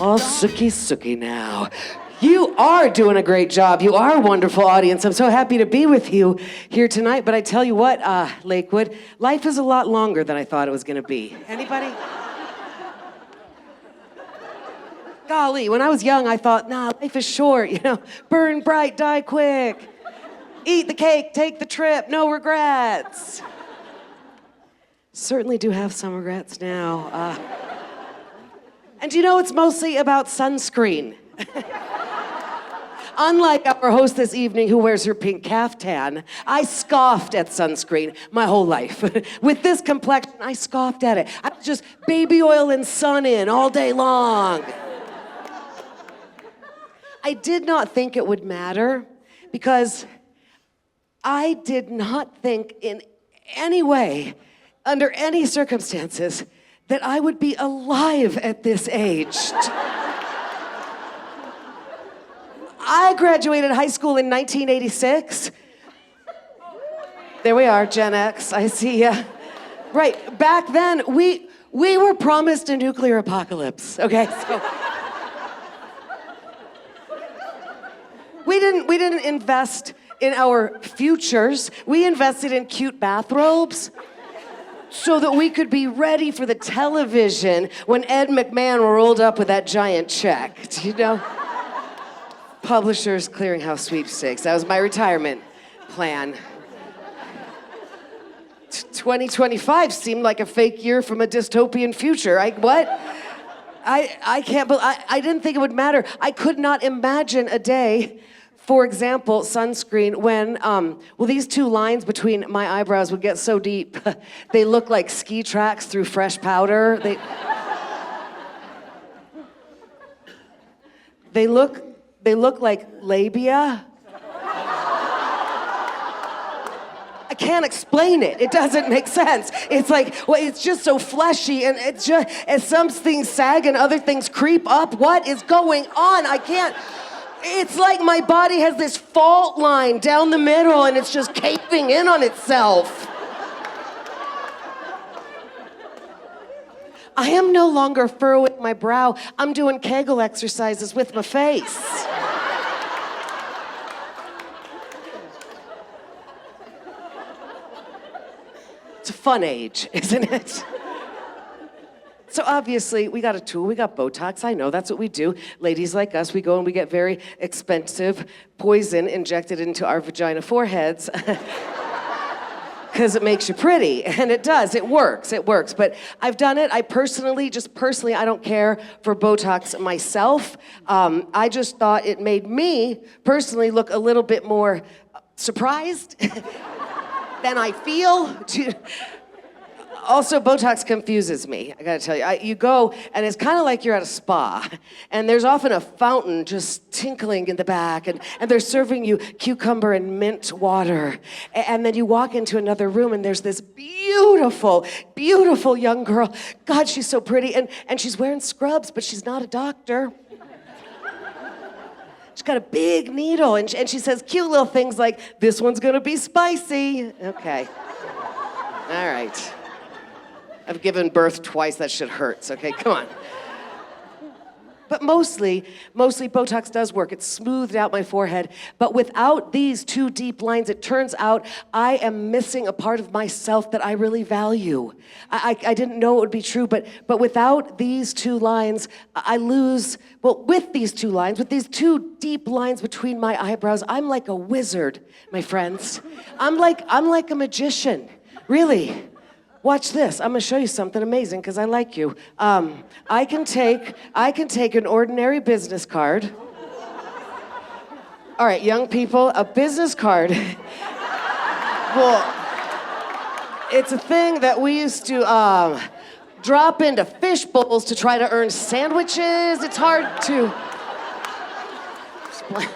all sooky now. You are doing a great job. You are a wonderful audience. I'm so happy to be with you here tonight. But I tell you what, Lakewood, life is a lot longer than I thought it was going to be. Anybody? Golly, when I was young, I thought, nah, life is short, you know, burn bright, die quick. Eat the cake, take the trip, no regrets. Certainly do have some regrets now. And you know, it's mostly about sunscreen. Unlike our host this evening who wears her pink caftan, I scoffed at sunscreen my whole life. With this complexion, I scoffed at it. I was just baby oil and sun in all day long. I did not think it would matter because I did not think in any way, under any circumstances, that I would be alive at this age. I graduated high school in 1986. There we are, Gen X, I see ya. Right, back then, we were promised a nuclear apocalypse, okay? So we didn't invest in our futures. We invested in cute bathrobes so that we could be ready for the television when Ed McMahon rolled up with that giant check, do you know? Publishers Clearinghouse Sweepstakes. That was my retirement plan. 2025 seemed like a fake year from a dystopian future. I can't believe, I didn't think it would matter. I could not imagine a day, for example, sunscreen, when, these two lines between my eyebrows would get so deep, they look like ski tracks through fresh powder. They look like labia. I can't explain it. It doesn't make sense. It's like, well, it's just so fleshy, and it's just, as some things sag and other things creep up. What is going on? I can't. It's like my body has this fault line down the middle, and it's just caving in on itself. I am no longer furrowing my brow. I'm doing Kegel exercises with my face. It's a fun age, isn't it? So obviously, we got a tool, we got Botox, I know, that's what we do. Ladies like us, we go and we get very expensive poison injected into our vagina foreheads. Because it makes you pretty, and it does, it works. But I've done it, I personally, I don't care for Botox myself. I just thought it made me personally look a little bit more surprised than I feel. Also, Botox confuses me, I gotta tell you. You go, and it's kind of like you're at a spa, and there's often a fountain just tinkling in the back, and they're serving you cucumber and mint water. And then you walk into another room, and there's this beautiful, beautiful young girl. God, she's so pretty, and she's wearing scrubs, but she's not a doctor. She's got a big needle, and she says cute little things like, "This one's gonna be spicy." Okay. All right. I've given birth twice, that shit hurts, okay? Come on. But mostly Botox does work. It's smoothed out my forehead. But without these two deep lines, it turns out I am missing a part of myself that I really value. I didn't know it would be true, but without these two lines, I lose, with these two lines, with these two deep lines between my eyebrows, I'm like a wizard, my friends. I'm like a magician, really. Watch this. I'm gonna show you something amazing because I like you. I can take an ordinary business card. All right, young people, a business card. Well, it's a thing that we used to drop into fish bowls to try to earn sandwiches. It's hard to explain.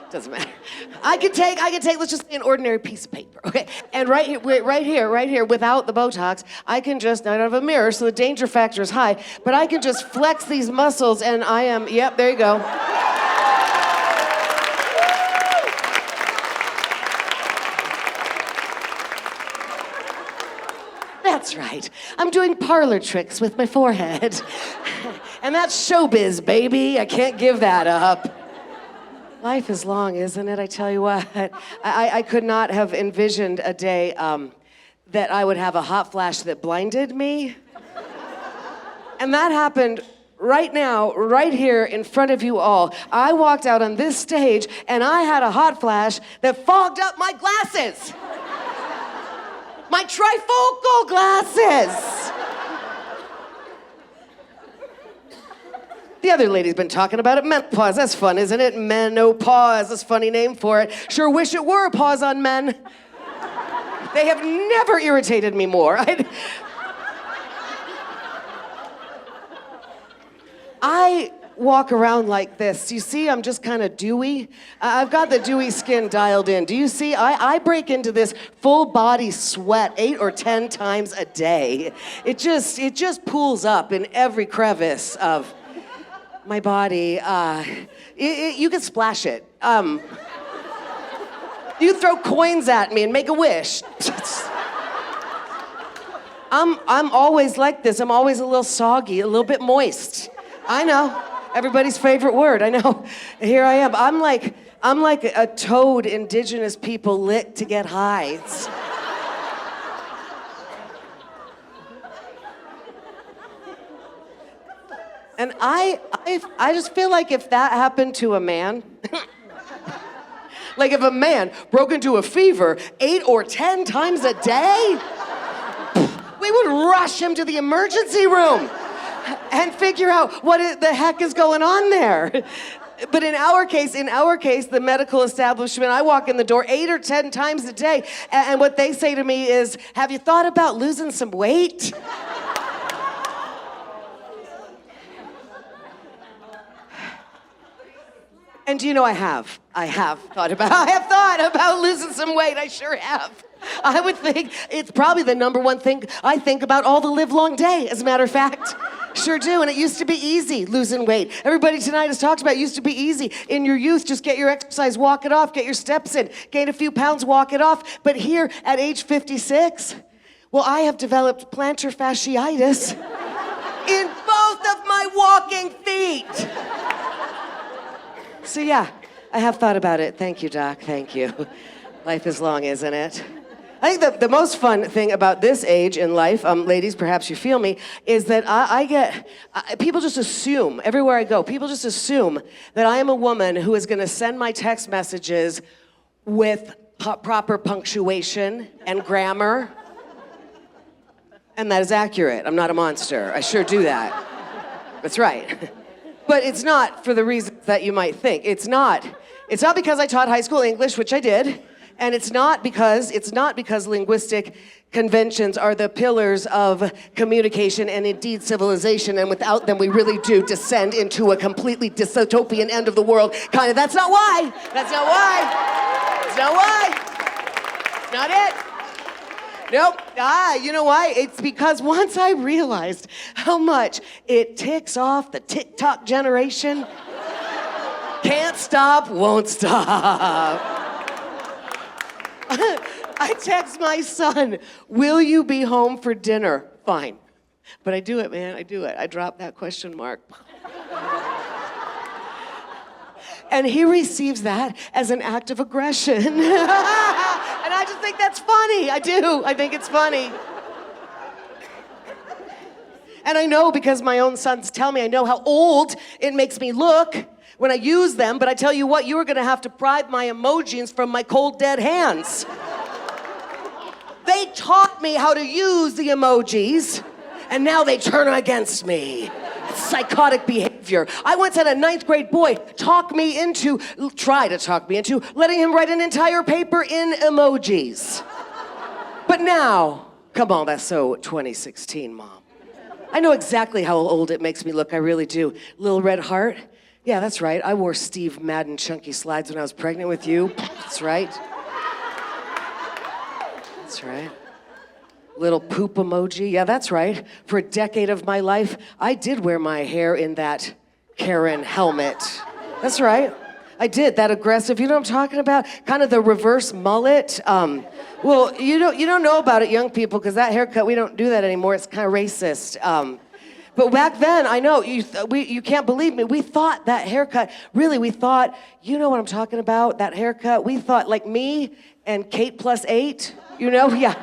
Doesn't matter. I can take, let's just say an ordinary piece of paper, okay? And right here, without the Botox, I can just, now I don't have a mirror, so the danger factor is high, but I can just flex these muscles and I am, yep, there you go. That's right. I'm doing parlor tricks with my forehead. And that's showbiz, baby. I can't give that up. Life is long, isn't it? I tell you what. I could not have envisioned a day that I would have a hot flash that blinded me. And that happened right now, right here in front of you all. I walked out on this stage and I had a hot flash that fogged up my glasses. My trifocal glasses. The other lady's been talking about it. Menopause, that's fun, isn't it? Menopause, that's a funny name for it. Sure wish it were a pause on men. They have never irritated me more. I walk around like this. You see, I'm just kind of dewy. I've got the dewy skin dialed in. Do you see? I break into this full body sweat 8 or 10 times a day. It just pools up in every crevice of my body. You can splash it. You throw coins at me and make a wish. I'm always like this. I'm always a little soggy, a little bit moist. I know. Everybody's favorite word. I know. Here I am. I'm like a toad indigenous people lit to get high. And I just feel like if that happened to a man, like if a man broke into a fever 8 or 10 times a day, we would rush him to the emergency room and figure out what the heck is going on there. But in our case, the medical establishment, I walk in the door 8 or 10 times a day, and what they say to me is, have you thought about losing some weight? And do you know I have thought about losing some weight. I sure have. I would think it's probably the number one thing I think about all the livelong day, as a matter of fact. Sure do, and it used to be easy, losing weight. Everybody tonight has talked about it used to be easy. In your youth, just get your exercise, walk it off, get your steps in, gain a few pounds, walk it off. But here, at age 56, well, I have developed plantar fasciitis in both of my walking feet. So yeah, I have thought about it. Thank you, Doc, thank you. Life is long, isn't it? I think the most fun thing about this age in life, ladies, perhaps you feel me, is that people just assume, everywhere I go, people just assume that I am a woman who is gonna send my text messages with proper punctuation and grammar. And that is accurate. I'm not a monster. I sure do that. That's right. But it's not for the reasons that you might think. It's not because I taught high school English, which I did. And it's not because linguistic conventions are the pillars of communication and indeed civilization, and without them we really do descend into a completely dystopian end of the world kind of. That's not why. It's not it. Nope. You know why? It's because once I realized how much it ticks off the TikTok generation, can't stop, won't stop. I text my son, will you be home for dinner? Fine. But I do it, man, I do it. I drop that question mark. And he receives that as an act of aggression. And I just think that's funny. I do. I think it's funny. And I know because my own sons tell me, I know how old it makes me look when I use them, but I tell you what, you are gonna have to pry my emojis from my cold, dead hands. They taught me how to use the emojis, and now they turn against me. It's psychotic behavior. I once had a 9th grade boy try to talk me into letting him write an entire paper in emojis. But now, come on, that's so 2016, Mom. I know exactly how old it makes me look, I really do. Little red heart. Yeah, that's right. I wore Steve Madden chunky slides when I was pregnant with you. That's right. That's right. Little poop emoji. Yeah, that's right. For a decade of my life, I did wear my hair in that Karen helmet. That's right. I did. That aggressive, you know what I'm talking about? Kind of the reverse mullet. Well, you don't know about it, young people, because that haircut, we don't do that anymore. It's kind of racist. But back then, I know, you can't believe me, we thought that haircut, really, we thought, you know what I'm talking about, that haircut, we thought like me and Kate plus 8, you know, yeah.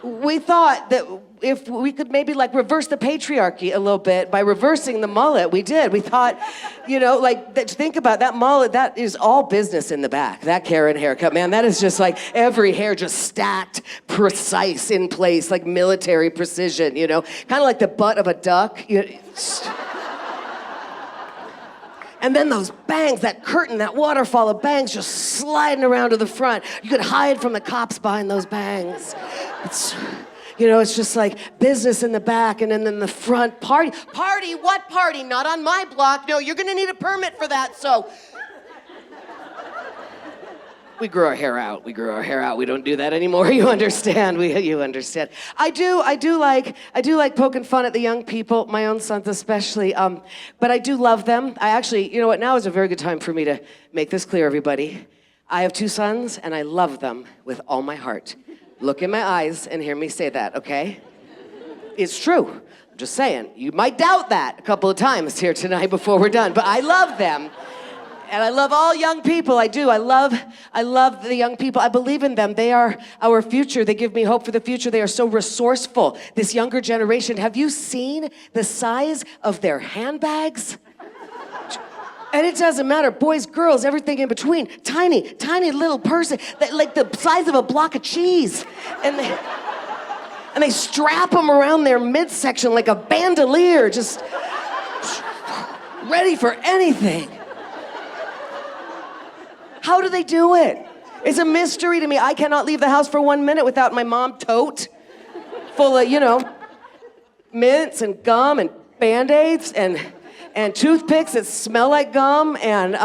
We thought that if we could maybe like reverse the patriarchy a little bit by reversing the mullet, we did. We thought, you know, like, think about that mullet, that is all business in the back. That Karen haircut, man, that is just like every hair just stacked, precise in place, like military precision, you know? Kind of like the butt of a duck. You know, and then those bangs, that curtain, that waterfall of bangs just sliding around to the front. You could hide from the cops behind those bangs. You know, it's just like business in the back and then in the front. Party? What party? Not on my block. No, you're gonna need a permit for that, so. We grew our hair out. We don't do that anymore. You understand? You understand. I do like poking fun at the young people, my own sons especially. But I do love them. I actually, you know what? Now is a very good time for me to make this clear, everybody. I have 2 sons, and I love them with all my heart. Look in my eyes and hear me say that, okay? It's true. I'm just saying. You might doubt that a couple of times here tonight before we're done, but I love them. And I love all young people, I do. I love the young people. I believe in them. They are our future. They give me hope for the future. They are so resourceful. This younger generation, have you seen the size of their handbags? And it doesn't matter, boys, girls, everything in between. Tiny, tiny little person, like the size of a block of cheese. And they strap them around their midsection like a bandolier, just ready for anything. How do they do it? It's a mystery to me. I cannot leave the house for 1 minute without my mom tote full of, you know, mints and gum and Band-Aids and toothpicks that smell like gum and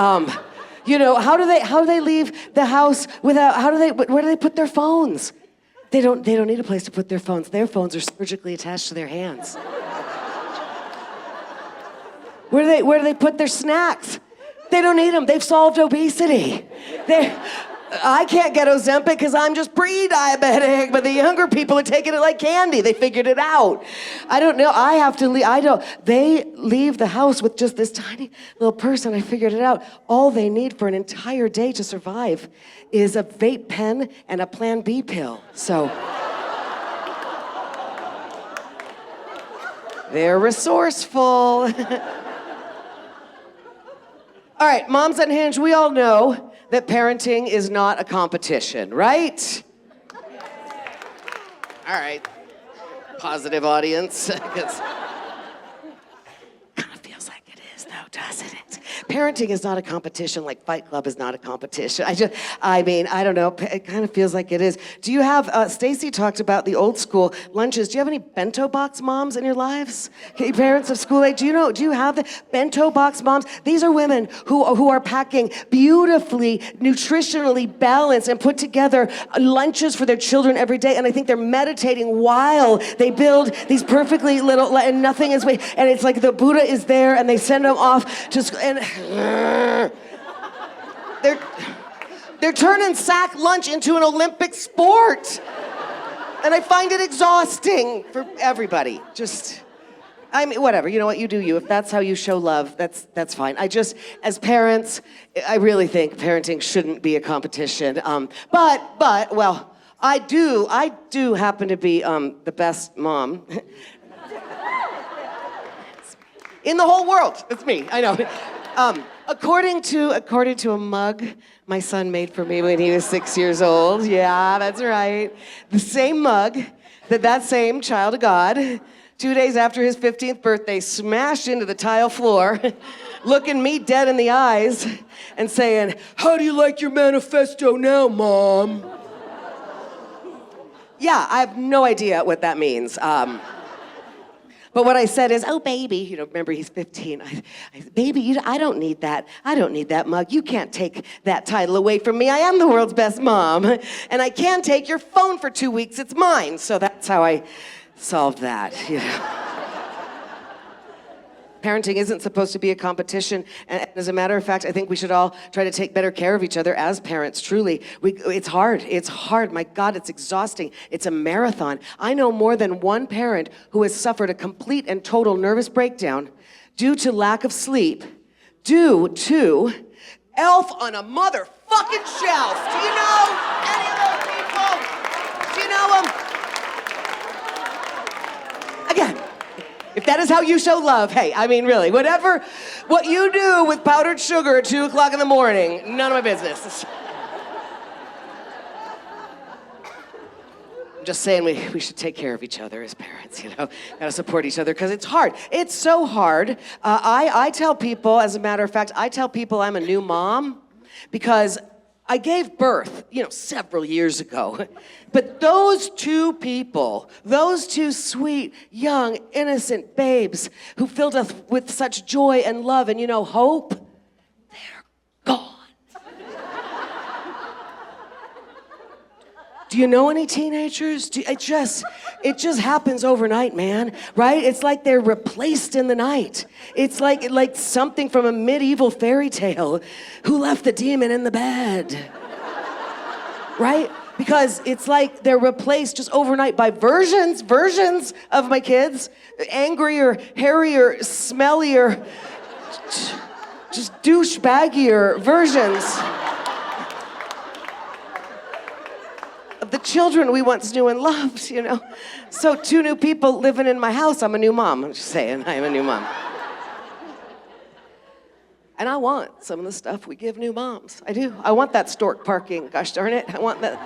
you know, how do they leave the house without, where do they put their phones? They don't need a place to put their phones. Their phones are surgically attached to their hands. Where do they put their snacks? They don't need them. They've solved obesity. I can't get Ozempic because I'm just pre-diabetic, but the younger people are taking it like candy. They figured it out. I don't know. I have to leave. They leave the house with just this tiny little person. I figured it out. All they need for an entire day to survive is a vape pen and a Plan B pill. So they're resourceful. All right, Moms Unhinged, we all know that parenting is not a competition, right? All right, positive audience. Kind of feels like it is, though, doesn't it? Parenting is not a competition like Fight Club is not a competition. I don't know, it kind of feels like it is. Do you have, Stacy talked about the old school lunches. Do you have any bento box moms in your lives? Okay, parents of school age, do you have the bento box moms? These are women who are packing beautifully, nutritionally balanced and put together lunches for their children every day. And I think they're meditating while they build these perfectly little, and nothing is, and it's like the Buddha is there and they send them off to school. And they're turning sack lunch into an Olympic sport. And I find it exhausting for everybody. Whatever, you know what, you do you. If that's how you show love, that's fine. As parents, I really think parenting shouldn't be a competition. Well, I do happen to be the best mom in the whole world. It's me, I know. According to a mug my son made for me when he was 6 years old. Yeah, that's right. The same mug that same child of God, 2 days after his 15th birthday, smashed into the tile floor, looking me dead in the eyes and saying, "How do you like your manifesto now, Mom?" Yeah, I have no idea what that means. But what I said is, "Oh, baby," you know, remember he's 15. "Baby, I don't need that. I don't need that mug. You can't take that title away from me. I am the world's best mom. And I can take your phone for 2 weeks. It's mine." So that's how I solved that, you know. Parenting isn't supposed to be a competition. And as a matter of fact, I think we should all try to take better care of each other as parents, truly. It's hard. It's hard. My God, it's exhausting. It's a marathon. I know more than one parent who has suffered a complete and total nervous breakdown due to lack of sleep, due to Elf on a motherfucking shelf. Do you know any of those people? Do you know them? Again, if that is how you show love, hey, I mean, really, what you do with powdered sugar at 2 o'clock in the morning, none of my business. I'm just saying we should take care of each other as parents, you know? Gotta support each other, because it's hard. It's so hard. I tell people, as a matter of fact, I'm a new mom because I gave birth, several years ago. But those two people, those two sweet, young, innocent babes who filled us with such joy and love and, hope, they're gone. Do you know any teenagers? It just happens overnight, man, right? It's like they're replaced in the night. It's like something from a medieval fairy tale. Who left the demon in the bed? Right? Because it's like they're replaced just overnight by versions of my kids. Angrier, hairier, smellier, just douchebaggier versions of the children we once knew and loved, So 2 new people living in my house, I'm a new mom. I'm just saying, I am a new mom. And I want some of the stuff we give new moms. I do. I want that stork parking, gosh darn it. I want that.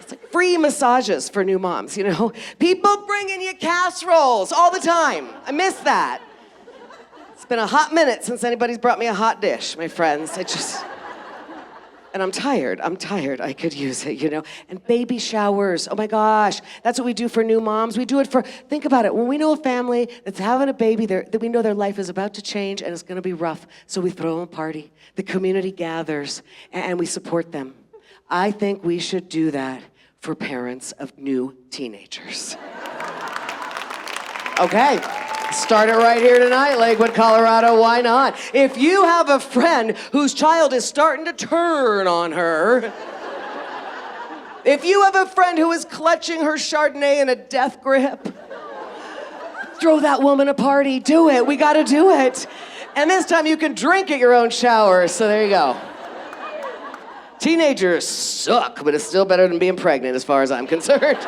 It's like free massages for new moms, People bringing you casseroles all the time. I miss that. It's been a hot minute since anybody's brought me a hot dish, my friends. And I'm tired. I could use it, And baby showers. Oh my gosh. That's what we do for new moms. We do it think about it. When we know a family that's having a baby, that we know their life is about to change and it's going to be rough. So we throw them a party. The community gathers and we support them. I think we should do that for parents of new teenagers. Okay. Start it right here tonight, Lakewood, Colorado. Why not? If you have a friend whose child is starting to turn on her, if you have a friend who is clutching her Chardonnay in a death grip, throw that woman a party. Do it. We got to do it. And this time you can drink at your own shower. So there you go. Teenagers suck, but it's still better than being pregnant as far as I'm concerned.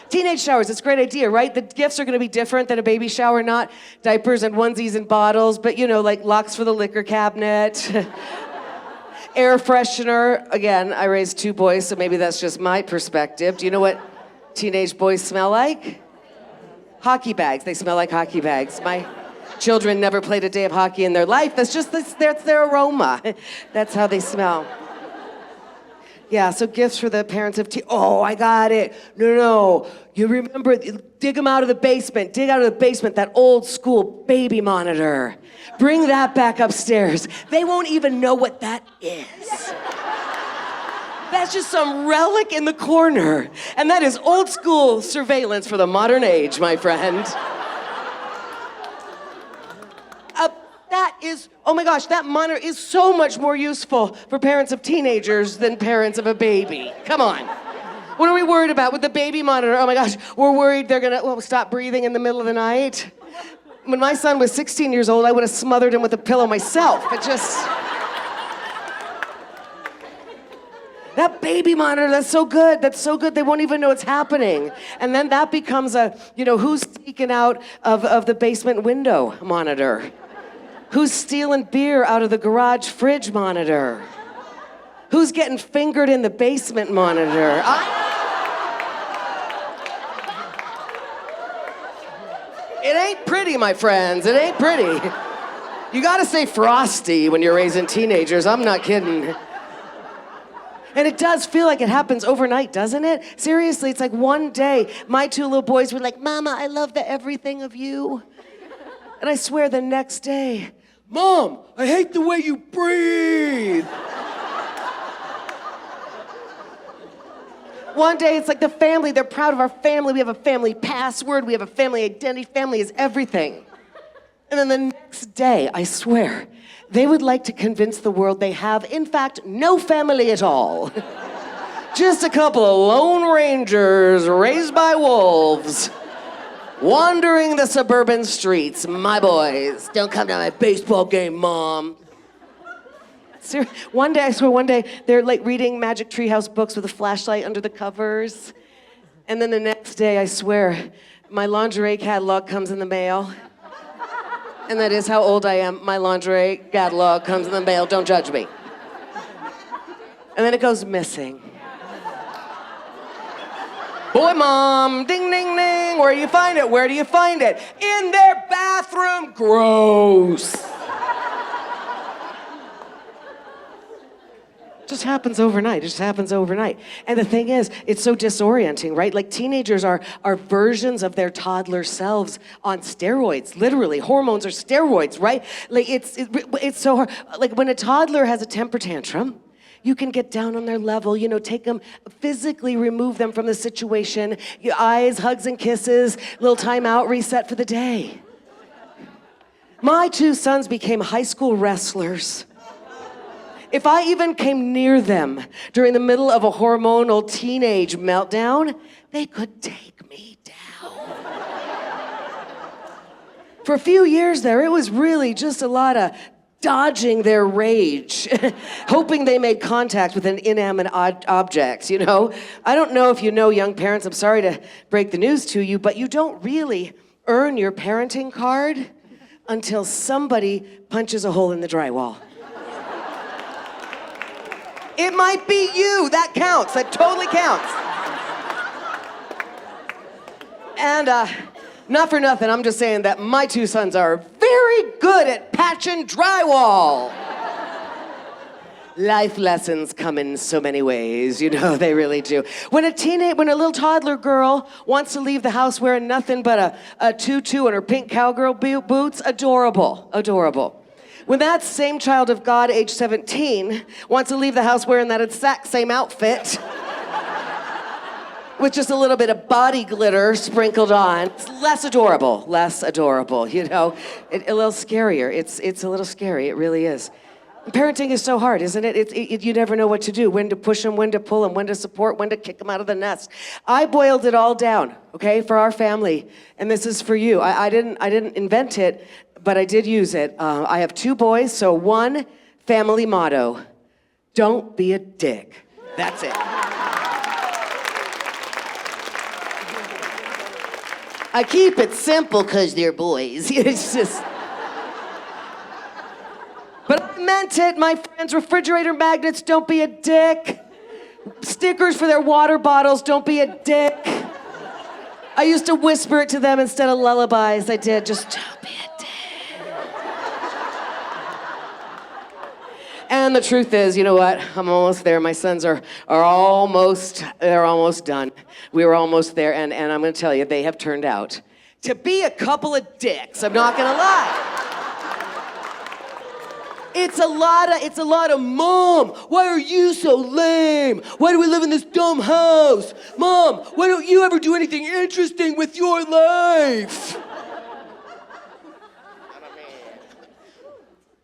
Teenage showers, it's a great idea, right? The gifts are gonna be different than a baby shower, not diapers and onesies and bottles, but like locks for the liquor cabinet, air freshener. Again, I raised 2 boys, so maybe that's just my perspective. Do you know what teenage boys smell like? Hockey bags, they smell like hockey bags. My children never played a day of hockey in their life. That's their aroma. That's how they smell. Yeah, so gifts for the parents of oh, I got it. No. You remember, dig out of the basement, that old school baby monitor. Bring that back upstairs. They won't even know what that is. That's just some relic in the corner. And that is old school surveillance for the modern age, my friend. Oh my gosh, that monitor is so much more useful for parents of teenagers than parents of a baby. Come on. What are we worried about with the baby monitor? Oh my gosh, we're worried they're gonna stop breathing in the middle of the night. When my son was 16 years old, I would have smothered him with a pillow myself. That baby monitor, that's so good. They won't even know it's happening. And then that becomes who's sneaking out of the basement window monitor? Who's stealing beer out of the garage fridge monitor? Who's getting fingered in the basement monitor? It ain't pretty, my friends. It ain't pretty. You gotta stay frosty when you're raising teenagers. I'm not kidding. And it does feel like it happens overnight, doesn't it? Seriously, it's like one day, my 2 little boys were like, Mama, I love the everything of you. And I swear the next day, Mom, I hate the way you breathe. One day it's like the family, they're proud of our family. We have a family password, we have a family identity. Family is everything. And then the next day, I swear, they would like to convince the world they have, in fact, no family at all. Just a couple of lone rangers raised by wolves, wandering the suburban streets. My boys, don't come to my baseball game, Mom. One day, I swear, one day, they're like reading Magic Treehouse books with a flashlight under the covers. And then the next day, I swear, my lingerie catalog comes in the mail. And that is how old I am. My lingerie catalog comes in the mail. Don't judge me. And then it goes missing. Boy, Mom, ding, ding, ding. Where do you find it? Where do you find it? In their bathroom. Gross. Just happens overnight. Just happens overnight. And the thing is, it's so disorienting, right? Like teenagers are versions of their toddler selves on steroids. Literally, hormones are steroids, right? Like it's so hard. Like when a toddler has a temper tantrum, you can get down on their level, take them, physically remove them from the situation. Your eyes, hugs and kisses, little time out, reset for the day. My two sons became high school wrestlers. If I even came near them during the middle of a hormonal teenage meltdown, they could take me down. For a few years there, it was really just a lot of dodging their rage, hoping they made contact with an inanimate object, I don't know if you know, young parents, I'm sorry to break the news to you, but you don't really earn your parenting card until somebody punches a hole in the drywall. It might be you. That counts. That totally counts. And not for nothing, I'm just saying that my two sons are very good at patching drywall. Life lessons come in so many ways, they really do. When a little toddler girl wants to leave the house wearing nothing but a tutu and her pink cowgirl boots, adorable, adorable. When that same child of God, age 17, wants to leave the house wearing that exact same outfit, with just a little bit of body glitter sprinkled on, it's less adorable, a little scarier. It's a little scary, it really is. Parenting is so hard, isn't it? You never know what to do, when to push them, when to pull them, when to support, when to kick them out of the nest. I boiled it all down, okay, for our family, and this is for you. I didn't invent it, but I did use it. I have two boys, so one family motto: don't be a dick. That's it. I keep it simple because they're boys. It's just... But I meant it, my friends. Refrigerator magnets, don't be a dick. Stickers for their water bottles, don't be a dick. I used to whisper it to them instead of lullabies. I did, just don't be a dick. And the truth is, you know what? I'm almost there. My sons are almost done. We were almost there, and I'm gonna tell you, they have turned out to be a couple of dicks. I'm not gonna lie. It's a lot of, Mom, why are you so lame? Why do we live in this dumb house? Mom, why don't you ever do anything interesting with your life?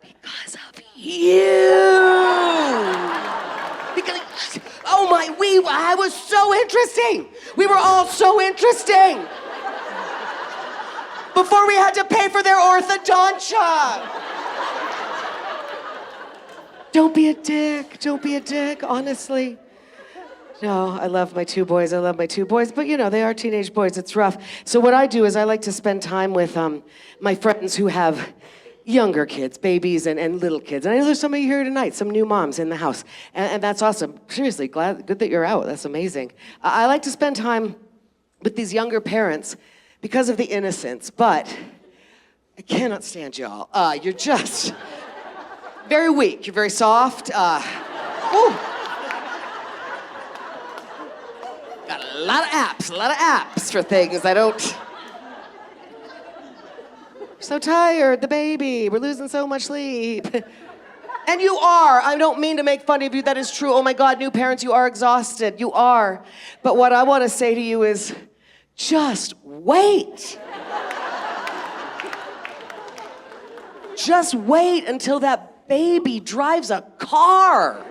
Because of you. Because, I was so interesting. We were all so interesting. Before we had to pay for their orthodontia. Don't be a dick, honestly. No, I love my two boys, but they are teenage boys, it's rough. So what I do is I like to spend time with my friends who have younger kids, babies and little kids. And I know there's some of you here tonight, some new moms in the house, and that's awesome. Seriously, good that you're out, that's amazing. I like to spend time with these younger parents because of the innocence, but I cannot stand y'all. You're just... very weak, you're very soft. Got a lot of apps for things I don't. So tired, the baby, we're losing so much sleep. And you are. I don't mean to make fun of you. That is true. Oh my God, new parents, you are exhausted. You are. But what I want to say to you is, just wait. Just wait until that baby drives a car.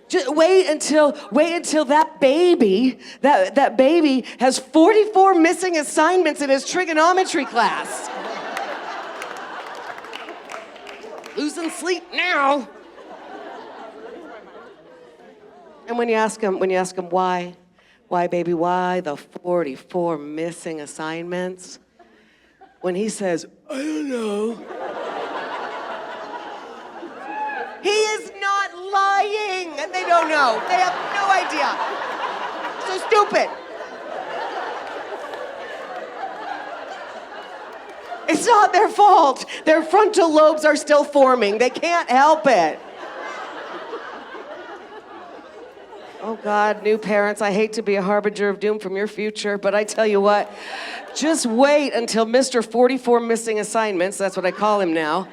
Just wait until that baby has 44 missing assignments in his trigonometry class. Losing sleep now. And when you ask him why, baby, why the 44 missing assignments? When he says, I don't know. He is not lying, and they don't know. They have no idea. So stupid. It's not their fault. Their frontal lobes are still forming. They can't help it. Oh God, new parents, I hate to be a harbinger of doom from your future, but I tell you what, just wait until Mr. 44 missing assignments, that's what I call him now.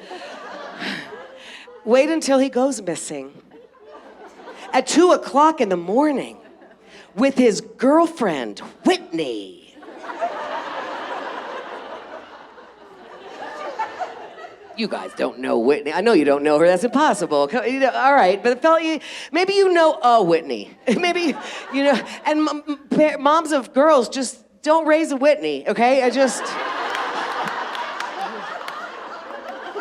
Wait until he goes missing. At 2 o'clock in the morning with his girlfriend, Whitney. You guys don't know Whitney. I know you don't know her. That's impossible. You know, all right, but maybe you know a Whitney. Maybe, you know, and moms of girls, just don't raise a Whitney, okay?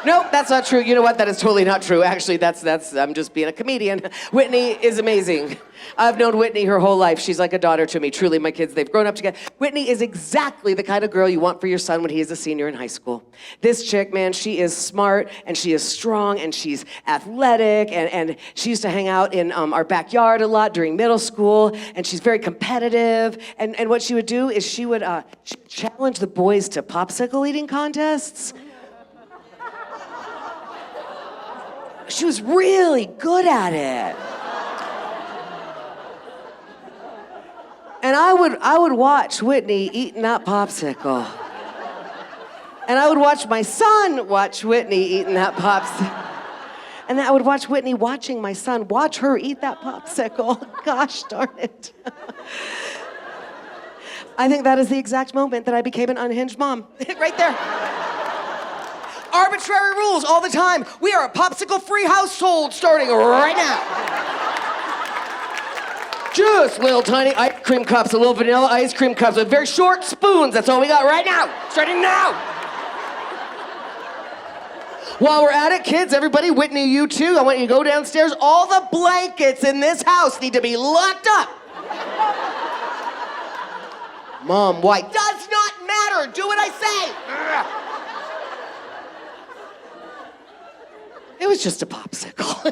Nope, that's not true. You know what? That is totally not true. Actually, that's I'm just being a comedian. Whitney is amazing. I've known Whitney her whole life. She's like a daughter to me. Truly, my kids, they've grown up together. Whitney is exactly the kind of girl you want for your son when he is a senior in high school. This chick, man, she is smart, and she is strong, and she's athletic, and she used to hang out in our backyard a lot during middle school, and she's very competitive, and what she would do is she would challenge the boys to popsicle eating contests. She was really good at it. And I would watch Whitney eating that popsicle. And I would watch my son watch Whitney eating that popsicle. And I would watch Whitney watching my son watch her eat that popsicle. Gosh darn it. I think that is the exact moment that I became an unhinged mom. Right there. Arbitrary rules all the time. We are a popsicle-free household starting right now. Just little tiny ice cream cups, a little vanilla ice cream cups with very short spoons. That's all we got right now. Starting now. While we're at it, kids, everybody, Whitney, you too, I want you to go downstairs. All the blankets in this house need to be locked up. Mom, why? Does not matter. Do what I say. It was just a popsicle.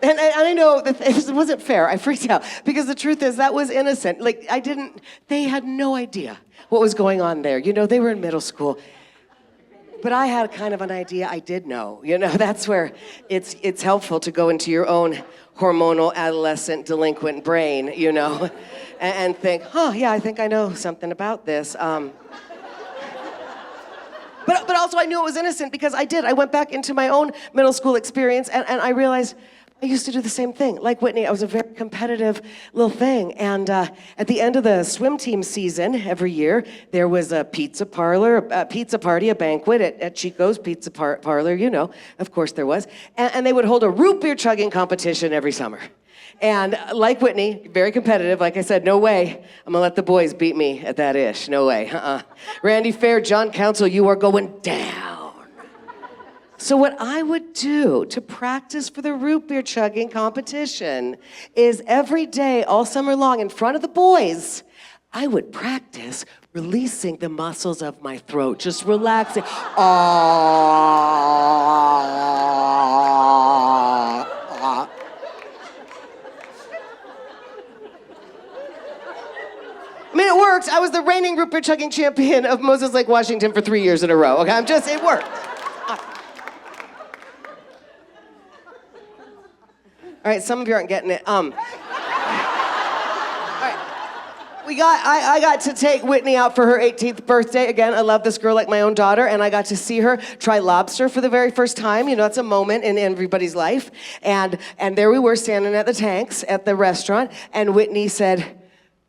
and I know that it wasn't fair. I freaked out because the truth is that was innocent. Like, they had no idea what was going on there. You know, they were in middle school. But I had kind of an idea I did know. You know, that's where it's helpful to go into your own hormonal adolescent delinquent brain, you know, and think, oh, yeah, I think I know something about this. But also I knew it was innocent because I did. I went back into my own middle school experience and I realized I used to do the same thing. Like Whitney, I was a very competitive little thing. And at the end of the swim team season every year, there was a pizza party, a banquet at Chico's Pizza Parlor, you know, of course there was. And they would hold a root beer chugging competition every summer. And like Whitney, very competitive, like I said, no way I'm gonna let the boys beat me at that ish, no way, Randy Fair, John Council, you are going down. So what I would do to practice for the root beer chugging competition is every day, all summer long, in front of the boys, I would practice releasing the muscles of my throat, just relaxing. I mean, it worked. I was the reigning root beer chugging champion of Moses Lake, Washington for 3 years in a row. Okay, it worked. All right, some of you aren't getting it. All right. I got to take Whitney out for her 18th birthday. Again, I love this girl like my own daughter, and I got to see her try lobster for the very first time. You know, it's a moment in everybody's life. And there we were standing at the tanks at the restaurant, and Whitney said,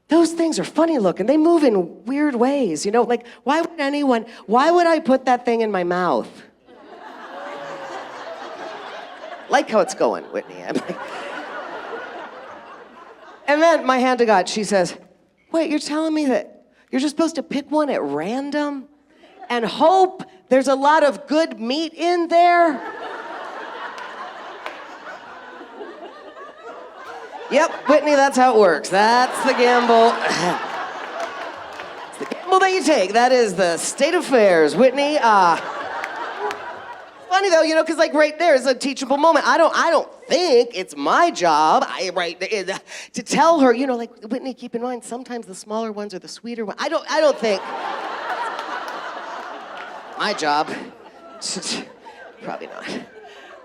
"Those things are funny looking. They move in weird ways. You know, like, why would I put that thing in my mouth?" Like how it's going, Whitney. I'm like, and then, my hand to God, she says, "Wait, you're telling me that you're just supposed to pick one at random and hope there's a lot of good meat in there?" Yep, Whitney, that's how it works. That's the gamble. It's the gamble that you take. That is the state of affairs, Whitney. Funny though, you know, because like right there is a teachable moment. I don't think it's my job, to tell her, you know, like, Whitney, keep in mind, sometimes the smaller ones are the sweeter ones. I don't think my job. Probably not.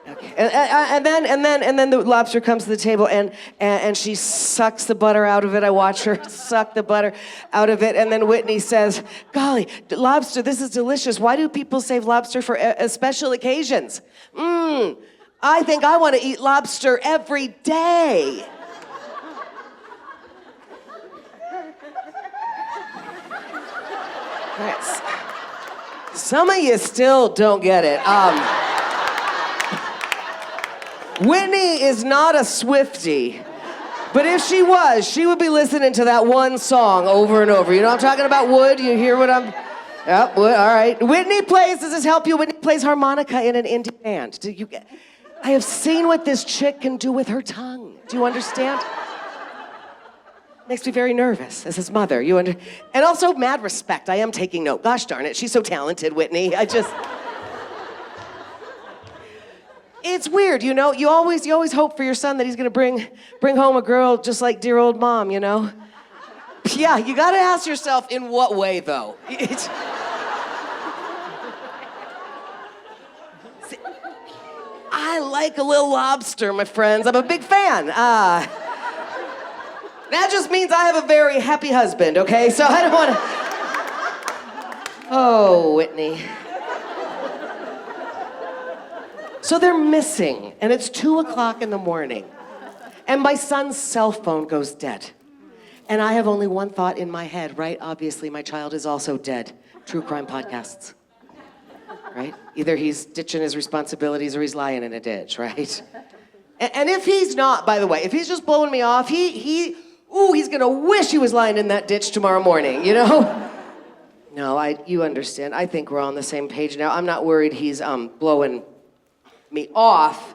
Okay. And then the lobster comes to the table and she sucks the butter out of it. I watch her suck the butter out of it. And then Whitney says, "Golly, lobster, this is delicious. Why do people save lobster for special occasions? I think I want to eat lobster every day." Yes. Some of you still don't get it. Whitney is not a Swiftie, but if she was, she would be listening to that one song over and over. You know what I'm talking about, Wood? You hear what I'm... Yep, Wood, all right. Whitney plays, does this help you? Whitney plays harmonica in an indie band. I have seen what this chick can do with her tongue. Do you understand? Makes me very nervous as his mother. And also mad respect. I am taking note. Gosh darn it, she's so talented, Whitney. It's weird, you know. You always hope for your son that he's gonna bring home a girl just like dear old mom, you know. Yeah, you gotta ask yourself, in what way though? I like a little lobster, my friends. I'm a big fan. That just means I have a very happy husband, okay? So I don't wanna. Oh, Whitney. So they're missing, and it's 2:00 in the morning, and my son's cell phone goes dead. And I have only one thought in my head, right? Obviously, my child is also dead. True crime podcasts, right? Either he's ditching his responsibilities or he's lying in a ditch, right? And if he's not, by the way, if he's just blowing me off, he's gonna wish he was lying in that ditch tomorrow morning, you know? No, you understand. I think we're all on the same page now. I'm not worried he's blowing me off.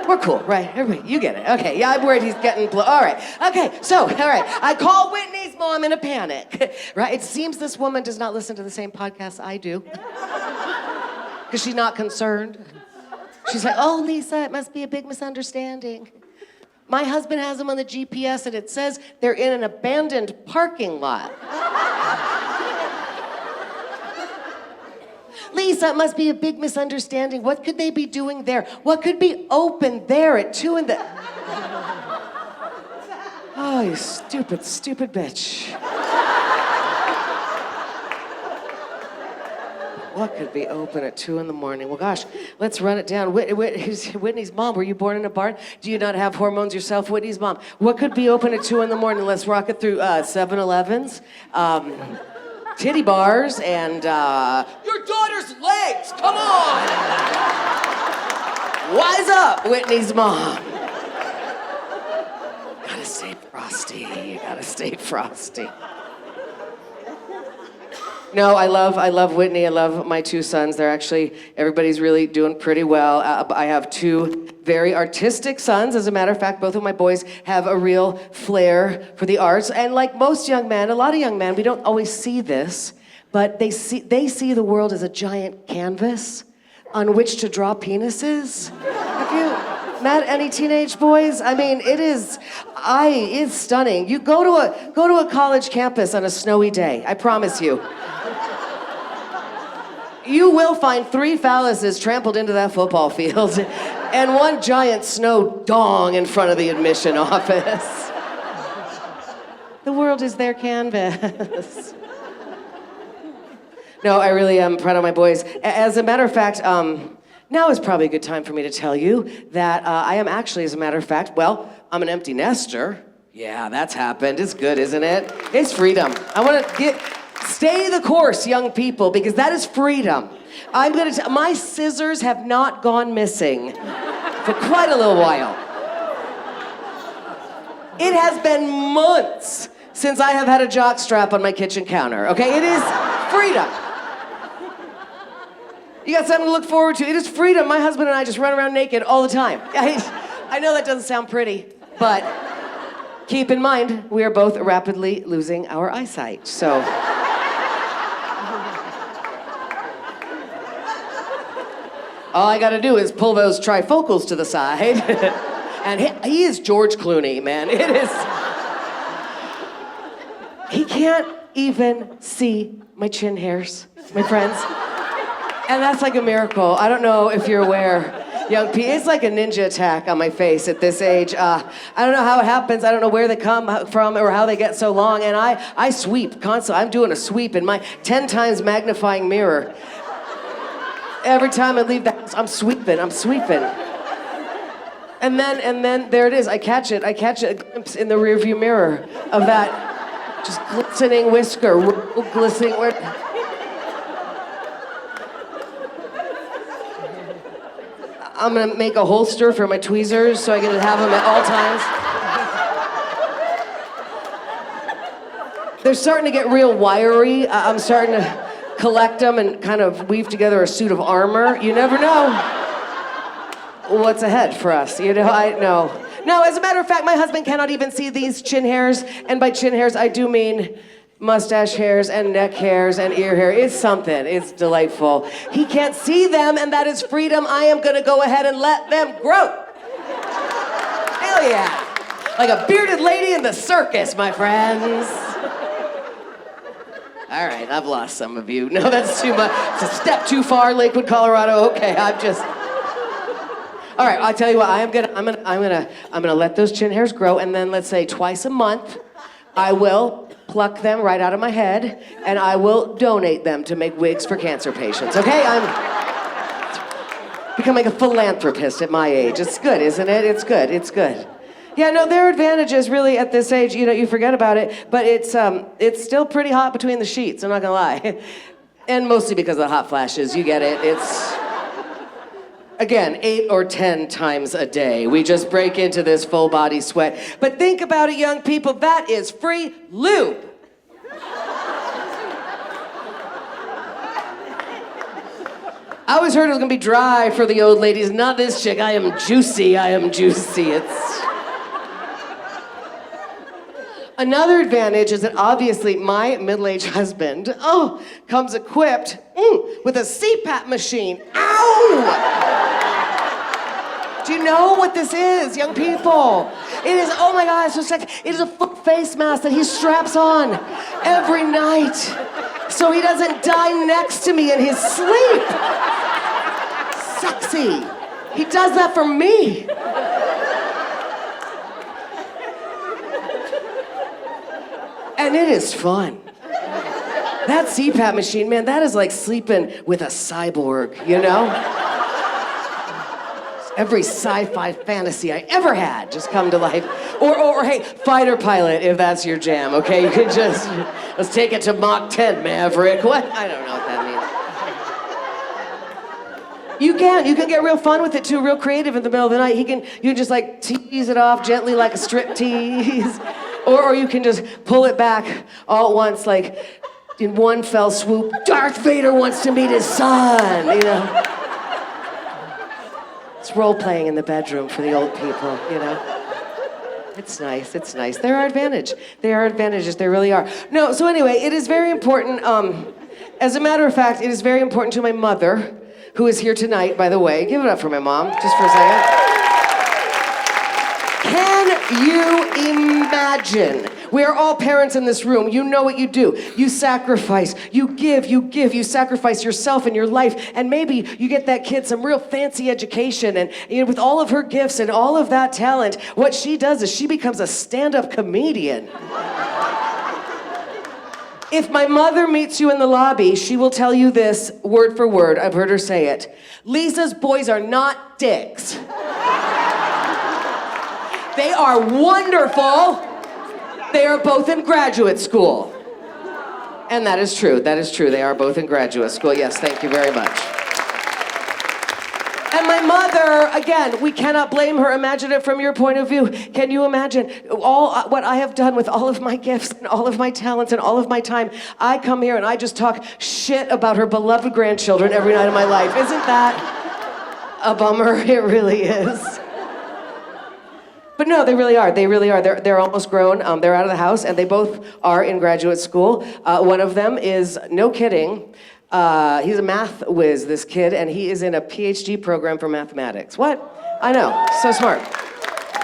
We're cool, right? Everybody, you get it. Okay, yeah, I'm worried he's getting all right. Okay, so, all right. I call Whitney's mom in a panic, right? It seems this woman does not listen to the same podcasts I do. Because she's not concerned. She's like, "Oh, Lisa, it must be a big misunderstanding. My husband has them on the GPS and it says they're in an abandoned parking lot." "Lisa, it must be a big misunderstanding. What could they be doing there? What could be open there at 2 in the..." Oh, you stupid, stupid bitch. What could be open at 2 in the morning? Well, gosh, let's run it down. Whitney's mom, were you born in a barn? Do you not have hormones yourself? Whitney's mom. What could be open at 2 in the morning? Let's rock it through 7-Elevens, titty bars, and your daughter's legs. Come on. Wise up, Whitney's mom. Gotta stay frosty. You gotta stay frosty. No, I love Whitney. I love my 2 sons. Everybody's really doing pretty well. I have 2 very artistic sons. As a matter of fact, both of my boys have a real flair for the arts. And like most young men, a lot of young men, we don't always see this, but they see the world as a giant canvas on which to draw penises. Have you met any teenage boys? I mean, it's stunning. You go to a college campus on a snowy day, I promise you. You will find 3 phalluses trampled into that football field and 1 giant snow dong in front of the admission office. The world is their canvas. No, I really am proud of my boys. As a matter of fact, now is probably a good time for me to tell you that I am actually, as a matter of fact, well, I'm an empty nester. Yeah, that's happened. It's good, isn't it? It's freedom. I want to stay the course, young people, because that is freedom. My scissors have not gone missing for quite a little while. It has been months since I have had a jock strap on my kitchen counter, okay? It is freedom. You got something to look forward to. It is freedom. My husband and I just run around naked all the time. I know that doesn't sound pretty, but keep in mind, we are both rapidly losing our eyesight, so. All I gotta do is pull those trifocals to the side. And he is George Clooney, man. It is. He can't even see my chin hairs, my friends. And that's like a miracle. I don't know if you're aware, young people. It's like a ninja attack on my face at this age. I don't know how it happens. I don't know where they come from or how they get so long. And I sweep constantly. I'm doing a sweep in my 10 times magnifying mirror. Every time I leave the house, I'm sweeping. And then there it is. I catch it, a glimpse in the rearview mirror of that just glistening whisker, glistening. I'm gonna make a holster for my tweezers so I can have them at all times. They're starting to get real wiry. I'm starting to collect them and kind of weave together a suit of armor. You never know what's ahead for us. You know, I know. No, as a matter of fact, my husband cannot even see these chin hairs. And by chin hairs, I do mean mustache hairs and neck hairs and ear hair. It's something. It's delightful. He can't see them, and that is freedom. I am gonna go ahead and let them grow. Hell yeah. Like a bearded lady in the circus, my friends. All right, I've lost some of you. No, that's too much. It's a step too far, Lakewood, Colorado. Okay, all right, I'll tell you what. I'm gonna let those chin hairs grow, and then let's say twice a month, I will pluck them right out of my head, and I will donate them to make wigs for cancer patients. Okay, I'm becoming a philanthropist at my age. It's good, isn't it? It's good. It's good. Yeah, no, there are advantages really at this age. You know, you forget about it, but it's still pretty hot between the sheets. I'm not gonna lie, and mostly because of the hot flashes. You get it. It's again 8 or 10 times a day. We just break into this full body sweat. But think about it, young people. That is free lube. I always heard it was gonna be dry for the old ladies. Not this chick. I am juicy. It's. Another advantage is that obviously my middle-aged husband, comes equipped with a CPAP machine. Ow! Do you know what this is, young people? It is, oh my God, it's so sexy. It is a foot face mask that he straps on every night so he doesn't die next to me in his sleep. Sexy. He does that for me. And it is fun. That CPAP machine, man, that is like sleeping with a cyborg, you know? Every sci-fi fantasy I ever had just come to life. Or hey, fighter pilot, if that's your jam, okay? You can just, let's take it to Mach 10, Maverick. What? I don't know what that means. You can get real fun with it too, real creative in the middle of the night. You can just like tease it off gently like a strip tease. Or you can just pull it back all at once, like in one fell swoop. Darth Vader wants to meet his son, you know? It's role-playing in the bedroom for the old people, you know? It's nice. There are advantages, there really are. No, so anyway, it is very important, as a matter of fact, it is very important to my mother, who is here tonight, by the way. Give it up for my mom, just for a second. Can you imagine We are all parents in this room. You know what you do. You sacrifice, you give, you sacrifice yourself and your life, and maybe you get that kid some real fancy education, and with all of her gifts and all of that talent, what she does is she becomes a stand-up comedian. If my mother meets you in the lobby, she will tell you this word for word. I've heard her say it. Lisa's boys are not dicks. They are wonderful. They are both in graduate school. And that is true. That is true. They are both in graduate school. Yes, thank you very much. And my mother, again, we cannot blame her. Imagine it from your point of view. Can you imagine all what I have done with all of my gifts and all of my talents and all of my time? I come here and I just talk shit about her beloved grandchildren every night of my life. Isn't that a bummer? It really is. But no, they really are. They really are. They're almost grown. They're out of the house, and they both are in graduate school. One of them is, no kidding, he's a math whiz, this kid, and he is in a PhD program for mathematics. What? I know, so smart.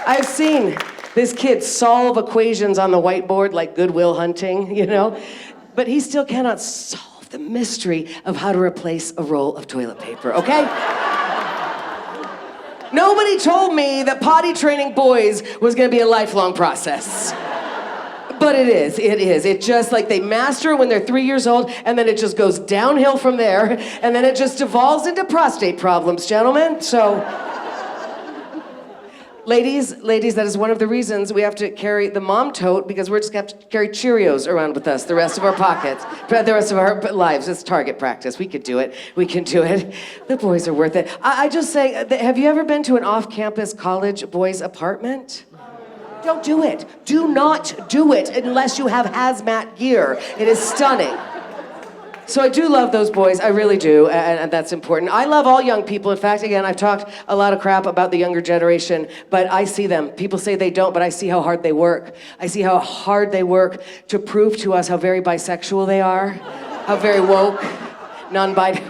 I've seen this kid solve equations on the whiteboard like Good Will Hunting, but he still cannot solve the mystery of how to replace a roll of toilet paper, okay? Nobody told me that potty training boys was gonna be a lifelong process. But it is. It just, like, they master it when they're 3 years old, and then it just goes downhill from there, and then it just devolves into prostate problems, gentlemen. So, ladies, that is one of the reasons we have to carry the mom tote, because we're just gonna have to carry Cheerios around with us the rest of our pockets, the rest of our lives. It's target practice. We could do it. The boys are worth it. I just say, have you ever been to an off-campus college boys' apartment? Don't do it. Do not do it unless you have hazmat gear. It is stunning. So I do love those boys, I really do, and that's important. I love all young people. In fact, again, I've talked a lot of crap about the younger generation, but I see them. People say they don't, but I see how hard they work. I see how hard they work to prove to us how very bisexual they are, how very woke, non-binary.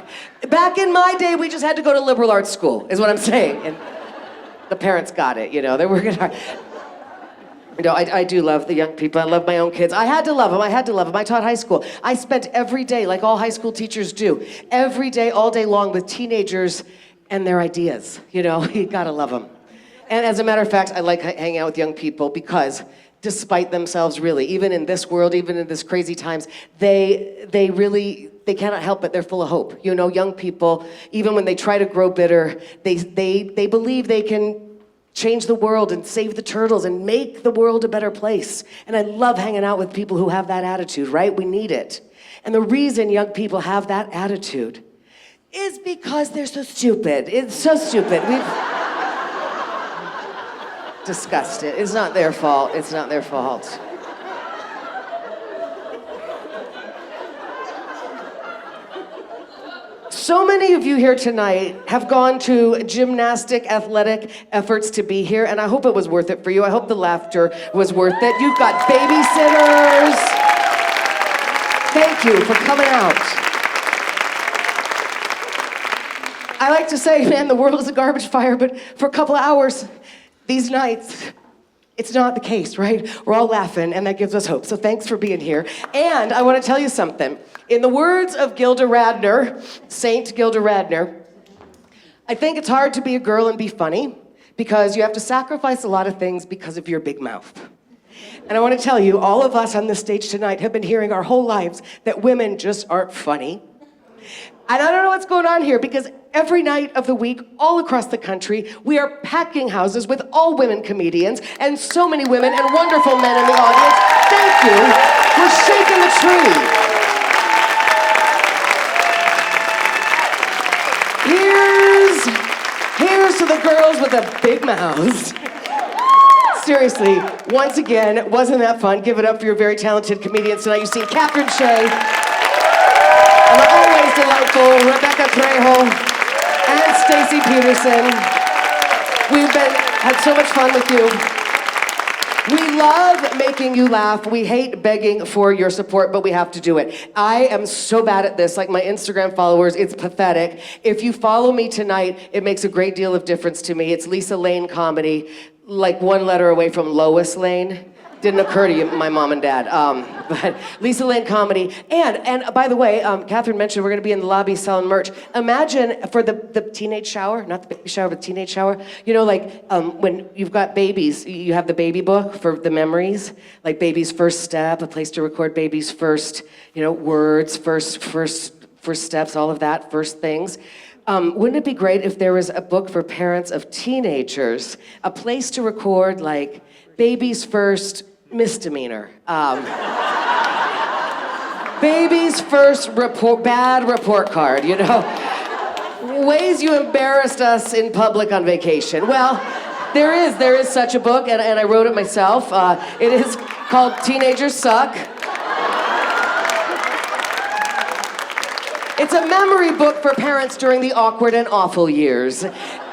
Back in my day, we just had to go to liberal arts school, is what I'm saying. And the parents got it, they're working hard. I do love the young people. I love my own kids. I had to love them. I taught high school. I spent every day, like all high school teachers do, every day, all day long with teenagers and their ideas. You gotta love them. And as a matter of fact, I like hanging out with young people because despite themselves, really, even in this world, even in this crazy times, they cannot help it. They're full of hope. Young people, even when they try to grow bitter, they believe they can change the world and save the turtles and make the world a better place. And I love hanging out with people who have that attitude, right? We need it. And the reason young people have that attitude is because they're so stupid. It's so stupid. We've discussed it. It's not their fault. It's not their fault. So many of you here tonight have gone to gymnastic, athletic efforts to be here, and I hope it was worth it for you. I hope the laughter was worth it. You've got babysitters. Thank you for coming out. I like to say, man, the world is a garbage fire, but for a couple of hours, these nights, it's not the case, right? We're all laughing, and that gives us hope. So thanks for being here. And I want to tell you something. In the words of Gilda Radner, Saint Gilda Radner, I think it's hard to be a girl and be funny because you have to sacrifice a lot of things because of your big mouth. And I want to tell you, all of us on this stage tonight have been hearing our whole lives that women just aren't funny. And I don't know what's going on here because every night of the week, all across the country, we are packing houses with all women comedians and so many women and wonderful men in the audience. Thank you. We're shaking the tree. Here's to the girls with the big mouths. Seriously, once again, wasn't that fun? Give it up for your very talented comedians tonight. You've seen Catherine Shea, and the always delightful Rebecca Trejo, and Stacey Peterson. We've had so much fun with you. We love making you laugh. We hate begging for your support, but we have to do it. I am so bad at this. Like my Instagram followers, it's pathetic. If you follow me tonight, it makes a great deal of difference to me. It's Lisa Lane Comedy, like one letter away from Lois Lane. Didn't occur to you, my mom and dad. But Lisa Lane Comedy. And by the way, Catherine mentioned we're going to be in the lobby selling merch. Imagine for the teenage shower, not the baby shower, but teenage shower. You know, like when you've got babies, you have the baby book for the memories, like baby's first step, a place to record baby's first, words, first steps, all of that, first things. Wouldn't it be great if there was a book for parents of teenagers, a place to record like baby's first misdemeanor, baby's first bad report card, ways you embarrassed us in public on vacation. Well, there is such a book, and I wrote it myself. It is called Teenagers Suck. It's a memory book for parents during the awkward and awful years.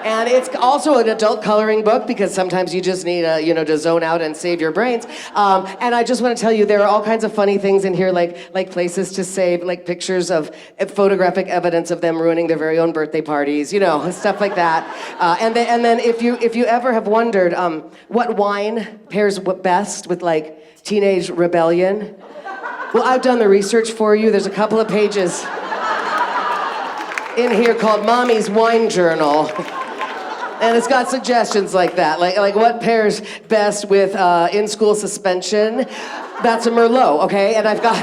And it's also an adult coloring book because sometimes you just need to zone out and save your brains. And I just want to tell you, there are all kinds of funny things in here, like places to save, like pictures of photographic evidence of them ruining their very own birthday parties, stuff like that. And then if you ever have wondered what wine pairs best with like teenage rebellion, well, I've done the research for you. There's a couple of pages in here called Mommy's Wine Journal. And it's got suggestions like that, like what pairs best with in-school suspension. That's a Merlot, okay? And I've got,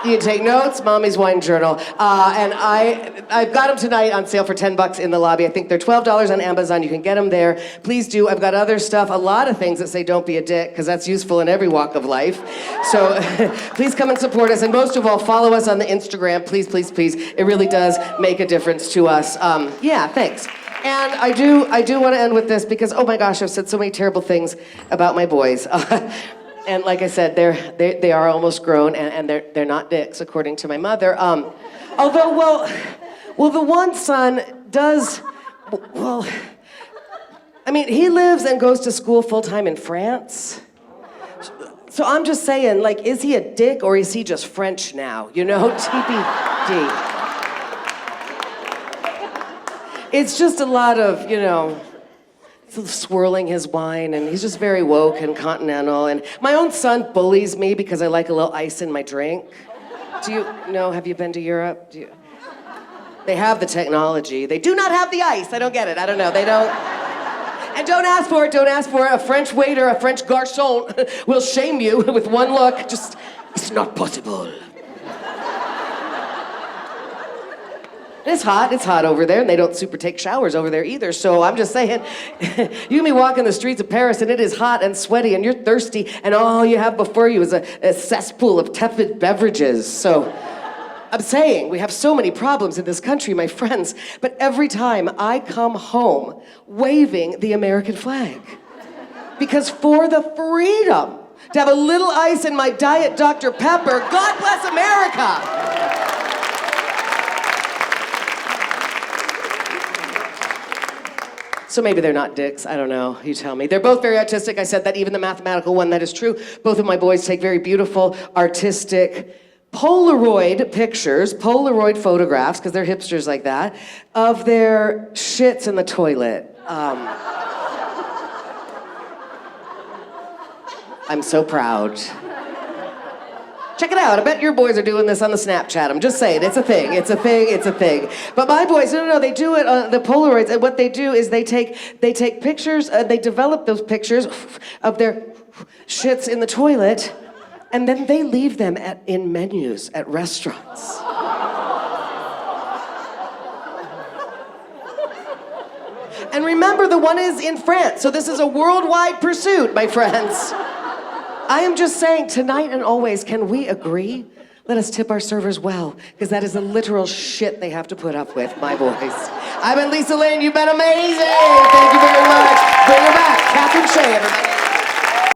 you can take notes, Mommy's Wine Journal. And I've got them tonight on sale for $10 in the lobby. I think they're $12 on Amazon. You can get them there. Please do. I've got other stuff, a lot of things that say don't be a dick, because that's useful in every walk of life. So please come and support us. And most of all, follow us on the Instagram. Please, please, please. It really does make a difference to us. Yeah, thanks. And I do want to end with this because, oh my gosh, I've said so many terrible things about my boys. And like I said, they are almost grown, and they're not dicks, according to my mother. Although, well, the one son does, he lives and goes to school full-time in France. So I'm just saying, like, is he a dick or is he just French now? TBD. It's just a lot of, swirling his wine, and he's just very woke and continental. And my own son bullies me because I like a little ice in my drink. Have you been to Europe? They have the technology. They do not have the ice. I don't get it. I don't know. They don't. And don't ask for it. Don't ask for it. A French waiter, a French garçon will shame you with one look. It's not possible. It's hot over there, and they don't super take showers over there either. So I'm just saying, you can be walking the streets of Paris, and it is hot and sweaty, and you're thirsty, and all you have before you is a cesspool of tepid beverages. So I'm saying, we have so many problems in this country, my friends, but every time I come home waving the American flag, because for the freedom to have a little ice in my Diet Dr. Pepper, God bless America! So maybe they're not dicks, I don't know, you tell me. They're both very artistic, I said that, even the mathematical one, that is true. Both of my boys take very beautiful, artistic, Polaroid pictures, Polaroid photographs, because they're hipsters like that, of their shits in the toilet. I'm so proud. Check it out. I bet your boys are doing this on the Snapchat. I'm just saying, it's a thing. But my boys, no, they do it on the Polaroids. And what they do is they take pictures, they develop those pictures of their shits in the toilet, and then they leave them in menus at restaurants. And remember, the one is in France, so this is a worldwide pursuit, my friends. I am just saying, tonight and always, can we agree? Let us tip our servers well, because that is the literal shit they have to put up with, my boys. I've been Lisa Lane, you've been amazing! Thank you very much. Bring her back, Catherine Shea, everybody.